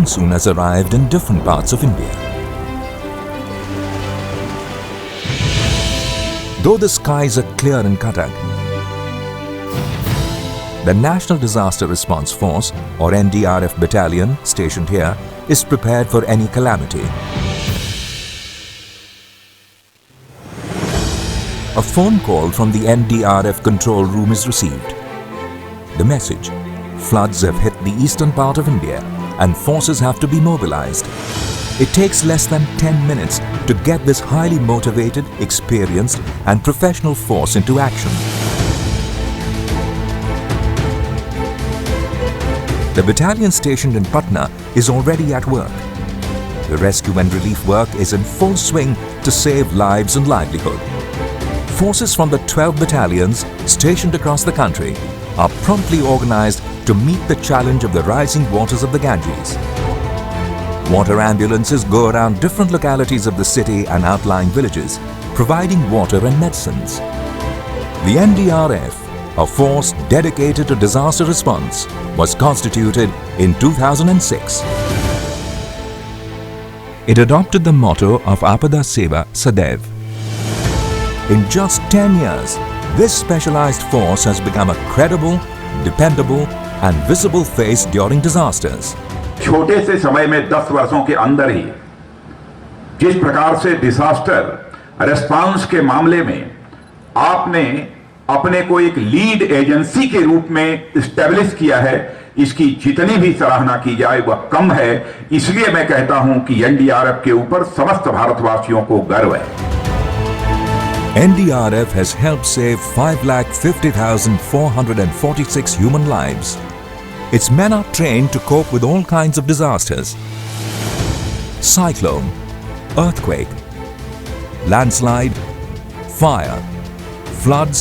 monsoon has arrived in different parts of India. Though the skies are clear in Cuttack, the National Disaster Response Force, or NDRF battalion stationed here, is prepared for any calamity. A phone call from the NDRF control room is received. The message: floods have hit the eastern part of India and forces have to be mobilized. It takes less than 10 minutes to get this highly motivated, experienced and professional force into action. The battalion stationed in Patna is already at work. The rescue and relief work is in full swing to save lives and livelihood. Forces from the 12 battalions stationed across the country are promptly organized to meet the challenge of the rising waters of the Ganges. Water ambulances go around different localities of the city and outlying villages, providing water and medicines. The NDRF, a force dedicated to disaster response, was constituted in 2006. It adopted the motto of Apada Seva Sadaiv. In just 10 years, this specialized force has become a credible, dependable and visible face during disasters. छोटे से समय में 10 वर्षों के अंदर ही जिस प्रकार से डिजास्टर रेस्पॉन्स के मामले में आपने अपने को एक लीड एजेंसी के रूप में इस्टेब्लिश किया है, इसकी जितनी भी सराहना की जाए वह कम है। इसलिए मैं कहता हूं कि एनडीआरएफ के ऊपर समस्त भारतवासियों को गर्व है। NDRF has helped save 5,50,446 human lives. Its men are trained to cope with all kinds of disasters: cyclone, earthquake, landslide, fire, floods,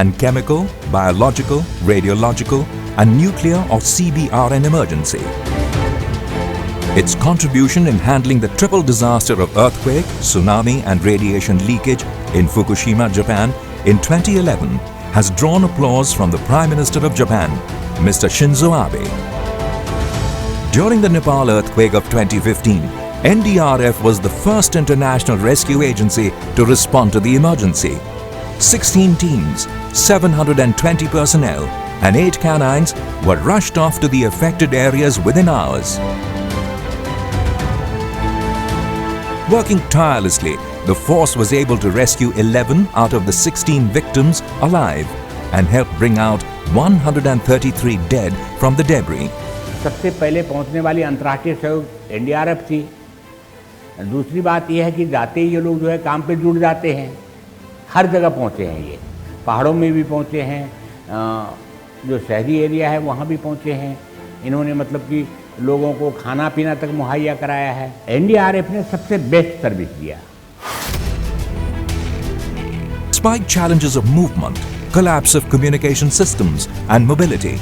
and chemical, biological, radiological, and nuclear or CBRN emergency. Its contribution in handling the triple disaster of earthquake, tsunami, and radiation leakage in Fukushima, Japan in 2011 has drawn applause from the Prime Minister of Japan, Mr. Shinzo Abe. During the Nepal earthquake of 2015, NDRF was the first international rescue agency to respond to the emergency. 16 teams, 720 personnel, and 8 canines were rushed off to the affected areas within hours. Working tirelessly, the force was able to rescue 11 out of the 16 victims alive and help bring out 133 dead from the debris. सबसे पहले पहुंचने वाली अंतर्राष्ट्रीय सहयोग NDRF थी। दूसरी बात यह है कि जाते ही ये लोग जो है काम पे जुट जाते हैं। हर जगह पहुंचे हैं, ये पहाड़ों में भी पहुंचे हैं, जो शहरी एरिया है वहाँ भी पहुंचे हैं। इन्होंने मतलब कि लोगों को खाना पीना तक मुहैया कराया है। एनडीआरएफ ने सबसे बेस्ट सर्विस दिया। Despite challenges of movement, collapse of communication systems and mobility,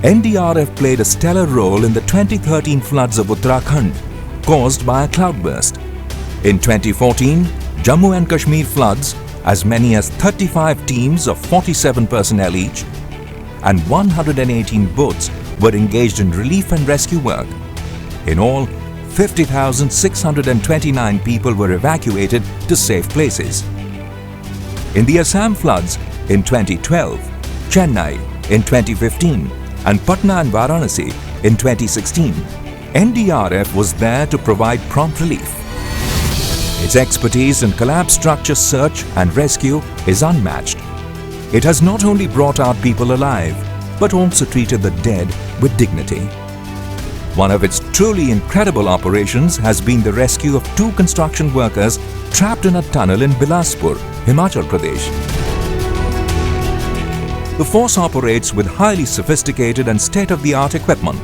NDRF played a stellar role in the 2013 floods of Uttarakhand caused by a cloudburst. In 2014, Jammu and Kashmir floods, as many as 35 teams of 47 personnel each and 118 boats were engaged in relief and rescue work. In all, 50,629 people were evacuated to safe places. In the Assam floods in 2012, Chennai in 2015 and Patna and Varanasi in 2016, NDRF was there to provide prompt relief. Its expertise in collapse structure search and rescue is unmatched. It has not only brought out people alive, but also treated the dead with dignity. One of its truly incredible operations has been the rescue of 2 construction workers trapped in a tunnel in Bilaspur, Himachal Pradesh. The force operates with highly sophisticated and state-of-the-art equipment,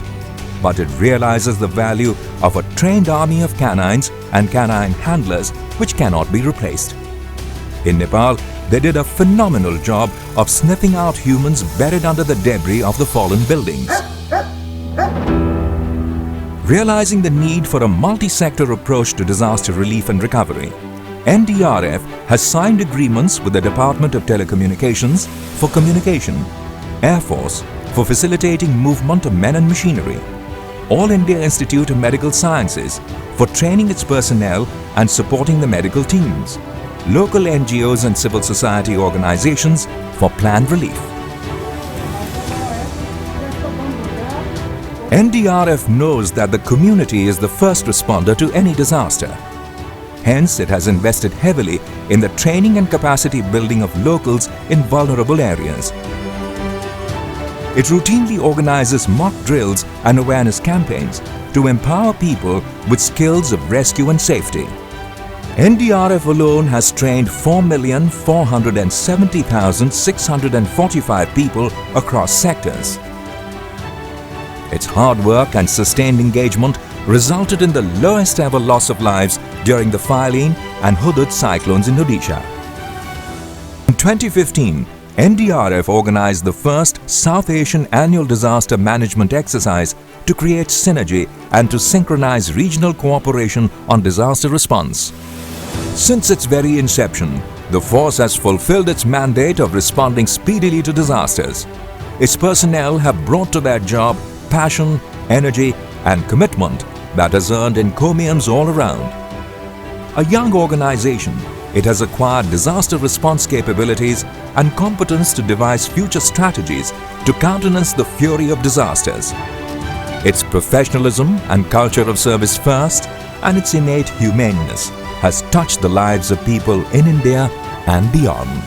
but it realizes the value of a trained army of canines and canine handlers which cannot be replaced. In Nepal, they did a phenomenal job of sniffing out humans buried under the debris of the fallen buildings. Realizing the need for a multi-sector approach to disaster relief and recovery, NDRF has signed agreements with the Department of Telecommunications for communication, Air Force for facilitating movement of men and machinery, All India Institute of Medical Sciences for training its personnel and supporting the medical teams, local NGOs and civil society organizations for planned relief. NDRF knows that the community is the first responder to any disaster. Hence, it has invested heavily in the training and capacity building of locals in vulnerable areas. It routinely organizes mock drills and awareness campaigns to empower people with skills of rescue and safety. NDRF alone has trained 4,470,645 people across sectors. Its hard work and sustained engagement resulted in the lowest ever loss of lives during the Phylline and Hudud cyclones in Odisha. In 2015, NDRF organized the first South Asian Annual Disaster Management Exercise to create synergy and to synchronize regional cooperation on disaster response. Since its very inception, the force has fulfilled its mandate of responding speedily to disasters. Its personnel have brought to their job passion, energy and commitment that has earned encomiums all around. A young organization, it has acquired disaster response capabilities and competence to devise future strategies to countenance the fury of disasters. Its professionalism and culture of service first and its innate humaneness has touched the lives of people in India and beyond.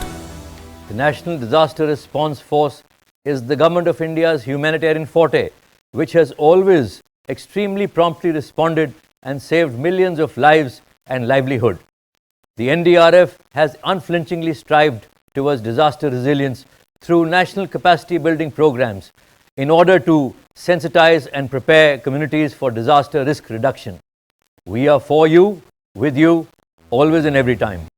The National Disaster Response Force is the Government of India's humanitarian forte, which has always extremely promptly responded and saved millions of lives and livelihood. The NDRF has unflinchingly strived towards disaster resilience through national capacity building programs in order to sensitize and prepare communities for disaster risk reduction. We are for you, with you, always and every time.